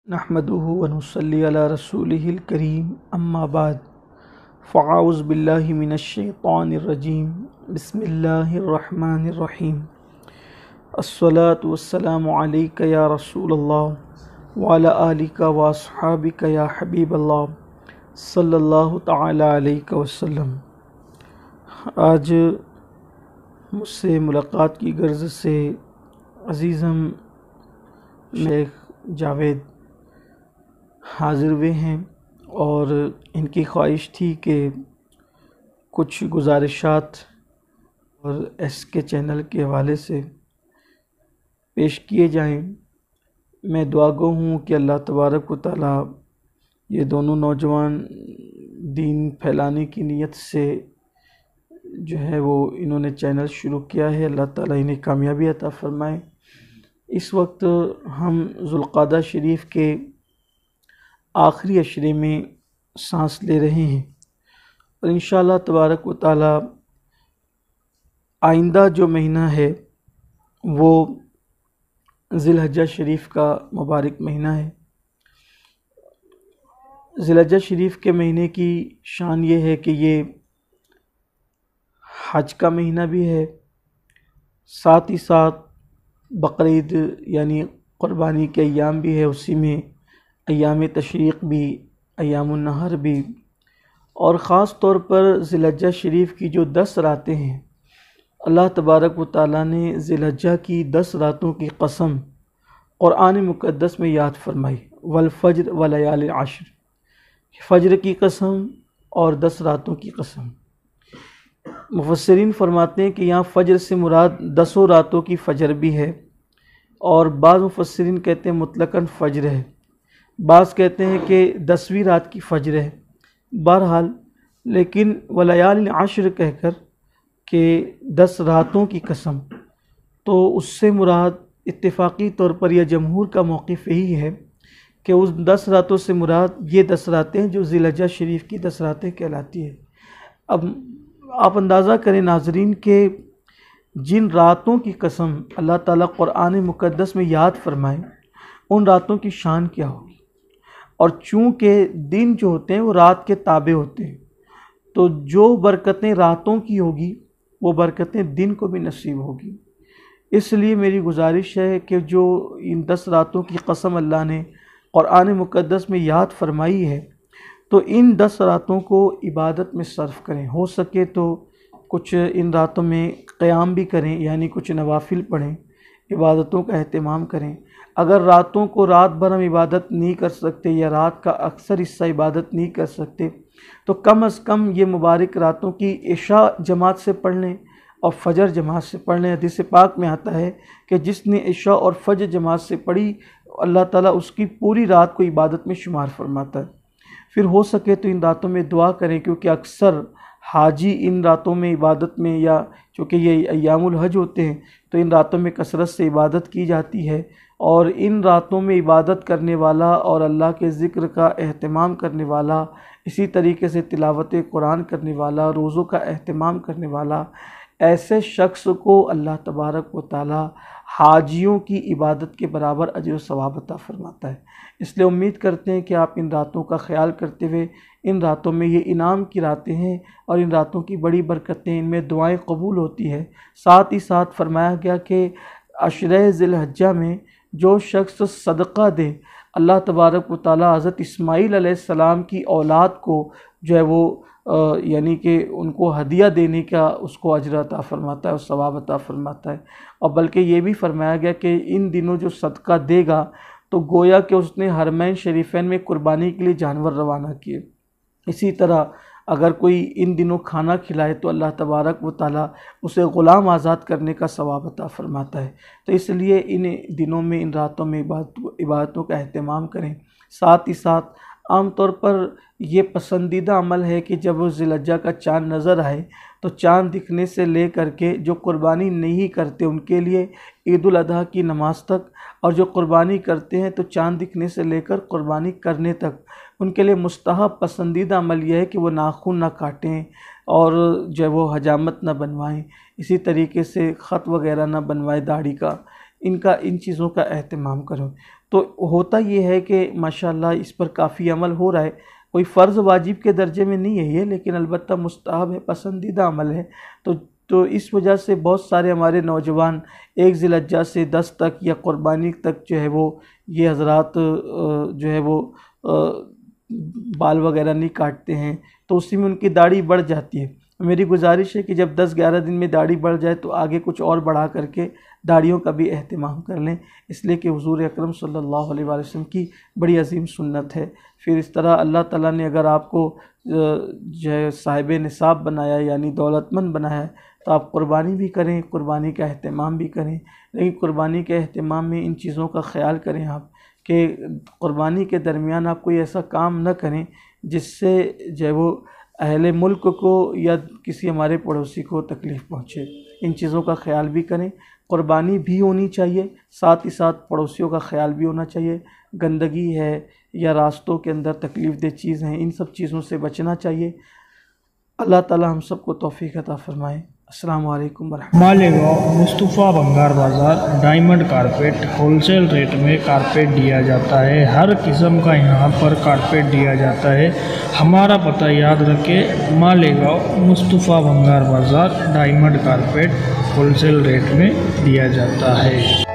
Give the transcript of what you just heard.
नहमदुहु व नुसल्ली अला रसूलिहिल करीम अम्मा बाद फ़अऊज़ु बिल्लाहि मिनश्शैतानिर रजीम बिस्मिल्लाहिर रहमानिर रहीम अस्सलातु वस्सलामु अलैका या रसूलल्लाह व अला आलिका व अस्हाबिका या हबीबल्लाह सल्लल्लाहु तआला अलैहि वसल्लम। आज मुझसे मुलाकात की गर्ज से अज़ीज़म शेख जावेद हाज़िर हुए हैं और इनकी ख्वाहिश थी कि कुछ गुजारिशात और एसके चैनल के हवाले से पेश किए जाएं। मैं दुआगो हूँ कि अल्लाह तबारक व तआला ये दोनों नौजवान दीन फैलाने की नीयत से जो है वो इन्होंने चैनल शुरू किया है, अल्लाह ताला इन्हें कामयाबी अता फ़रमाए। इस वक्त हम ज़ुल्क़ादा शरीफ के आखिरी अशरे में सांस ले रहे हैं और इंशाअल्लाह तबारक व तआला आइंदा जो महीना है वो ज़िलहज्जा शरीफ का मुबारक महीना है। ज़िलहज्जा शरीफ के महीने की शान ये है कि ये हज का महीना भी है, साथ ही साथ बकरीद यानी क़ुरबानी के अय्याम भी है, उसी में अय्याम तशरीक़ भी, अय्यामुन नहर भी, और ख़ास तौर पर ज़िलहज्जा शरीफ की जो 10 रातें हैं, अल्लाह तबारक व तआला ने ज़िलहज्जा की 10 रातों की कसम क़ुरआन मुक़द्दस में याद फरमाई, वल फ़ज्र व लयालिन अश्र, फ़ज्र की कसम और 10 रातों की कसम। मुफ़स्सिरीन फरमाते हैं कि यहाँ फ़ज्र से मुराद 10 रातों की फ़ज्र भी है और बाज़ मुफ़स्सिरीन कहते हैं मुतलक़न फ़ज्र है, बाज़ कहते हैं कि 10वीं रात की फ़ज्र है। बहरहाल लेकिन वलयालिन अश्र कहकर के 10 रातों की कसम, तो उससे मुराद इत्तेफ़ाक़ी तौर पर यह जमहूर का मौक़िफ़ यही है कि उस 10 रातों से मुराद ये 10 रातें जो ज़िलहज्जा शरीफ की 10 रातें कहलाती है। अब आप अंदाज़ा करें नाज़रीन के जिन रातों की कसम अल्लाह ताला क़ुरआन मुक़द्दस में याद फरमाए, उन रातों की शान क्या होगी। और चूँकि दिन जो होते हैं वो रात के ताबे होते हैं, तो जो बरकतें रातों की होगी वो बरकतें दिन को भी नसीब होगी। इसलिए मेरी गुजारिश है कि जो इन 10 रातों की कसम अल्लाह ने क़ुरआन मुक़द्दस में याद फरमाई है, तो इन 10 रातों को इबादत में सर्फ़ करें। हो सके तो कुछ इन रातों में क़याम भी करें, यानी कुछ नवाफिल पढ़ें, इबादतों का अहतमाम करें। अगर रातों को रात भर हम इबादत नहीं कर सकते या रात का अक्सर हिस्सा इबादत नहीं कर सकते, तो कम अज़ कम ये मुबारक रातों की इशा जमात से पढ़ लें और फ़जर जमात से पढ़ लें। हदीस पाक में आता है कि जिसने इशा और फ़जर जमात से पढ़ी, अल्लाह ताला उसकी पूरी रात को इबादत में शुमार फरमाता है। फिर हो सके तो इन रातों में दुआ करें, क्योंकि अक्सर हाजी इन रातों में इबादत में, या चूँकि ये अय्यामुल हज होते हैं तो इन रातों में कसरत से इबादत की जाती है, और इन रातों में इबादत करने वाला और अल्लाह के ज़िक्र का एहतमाम करने वाला, इसी तरीके से तिलावत कुरान करने वाला, रोज़ों का एहतमाम करने वाला, ऐसे शख्स को अल्लाह तबारक व तआला हाजियों की इबादत के बराबर अजर व सवाब अता फ़रमाता है। इसलिए उम्मीद करते हैं कि आप इन रातों का ख्याल करते हुए, इन रातों में ये इनाम की रातें हैं और इन रातों की बड़ी बरकतें, इनमें दुआएं कबूल होती है। साथ ही साथ फरमाया गया कि अशरे ज़िलहज्जा में जो शख्स सदक़ा दे, अल्लाह तबारक व तआला हज़रत इस्माईल अलैहिस्सलाम की औलाद को जो है वो यानी कि उनको हदिया देने का उसको अजर अता फ़रमाता है और सवाब अता फ़रमाता है। और बल्कि ये भी फरमाया गया कि इन दिनों जो सदका देगा तो गोया कि उसने हरमैन शरीफैन में कुर्बानी के लिए जानवर रवाना किए। इसी तरह अगर कोई इन दिनों खाना खिलाए तो अल्लाह तबारक व तआला उसे ग़ुलाम आज़ाद करने का सवाब अता फ़रमाता है। तो इसलिए इन दिनों में, इन रातों में इबादतों का अहतमाम करें। साथ ही साथ आम तौर पर ये पसंदीदा अमल है कि जब ज़िलहज्जा का चाँद नज़र आए तो चाँद दिखने से ले करके जो कुर्बानी नहीं करते उनके लिए ईद उल अज़हा की नमाज तक, और जो कुर्बानी करते हैं तो चाँद दिखने से लेकर कुर्बानी करने तक उनके लिए मुस्तहब पसंदीदा अमल यह है कि वो नाखून ना काटें और जो वो हजामत ना बनवाएं, इसी तरीके से ख़त वगैरह ना बनवाएं दाढ़ी का। इन चीज़ों का एहतमाम करो। तो होता ये है कि माशाअल्लाह इस पर काफ़ी अमल हो रहा है, कोई फ़र्ज़ वाजिब के दर्जे में नहीं है ये, लेकिन अलबत्ता मुस्तहब है, पसंदीदा अमल है। तो इस वजह से बहुत सारे हमारे नौजवान 1 ज़िलहज्जा से 10 तक या क़ुरबानी तक जो है वो ये हज़रात जो है वो बाल वगैरह नहीं काटते हैं, तो उसी में उनकी दाढ़ी बढ़ जाती है। मेरी गुजारिश है कि जब 10-11 दिन में दाढ़ी बढ़ जाए तो आगे कुछ और बढ़ा करके दाढ़ियों का भी एहतमाम कर लें, इसलिए कि हुज़ूर अकरम सल्लल्लाहु अलैहि वसल्लम की बड़ी अजीम सुन्नत है। फिर इस तरह अल्लाह ताला ने अगर आपको जो है साहिब निसाब बनाया यानी दौलतमंद बनाया है, तो आप क़ुरबानी भी करें, क़ुरबानी का एहतमाम भी करें। लेकिन क़ुरबानी के एहतमाम में इन चीज़ों का ख़याल करें आप कि क़ुरबानी के दरमियान आप कोई ऐसा काम न करें जिससे जो है वो अहले मुल्क को या किसी हमारे पड़ोसी को तकलीफ़ पहुँचे। इन चीज़ों का ख़याल भी करें। क़ुरबानी भी होनी चाहिए, साथ ही साथ पड़ोसियों का ख़याल भी होना चाहिए। गंदगी है या रास्तों के अंदर तकलीफ़ दह चीज़ हैं, इन सब चीज़ों से बचना चाहिए। अल्लाह ताला हम सबको तौफ़ीक़ अता फ़रमाए। अस्सलाम वालेकुम वरहमतुल्लाह। मालेगांव मुस्तफ़ा भंगार बाज़ार डायमंड कारपेट होलसेल रेट में कारपेट दिया जाता है। हर किस्म का यहाँ पर कारपेट दिया जाता है। हमारा पता याद रखें, मालेगांव मुस्तफ़ा भंगार बाज़ार डायमंड कारपेट होलसेल रेट में दिया जाता है।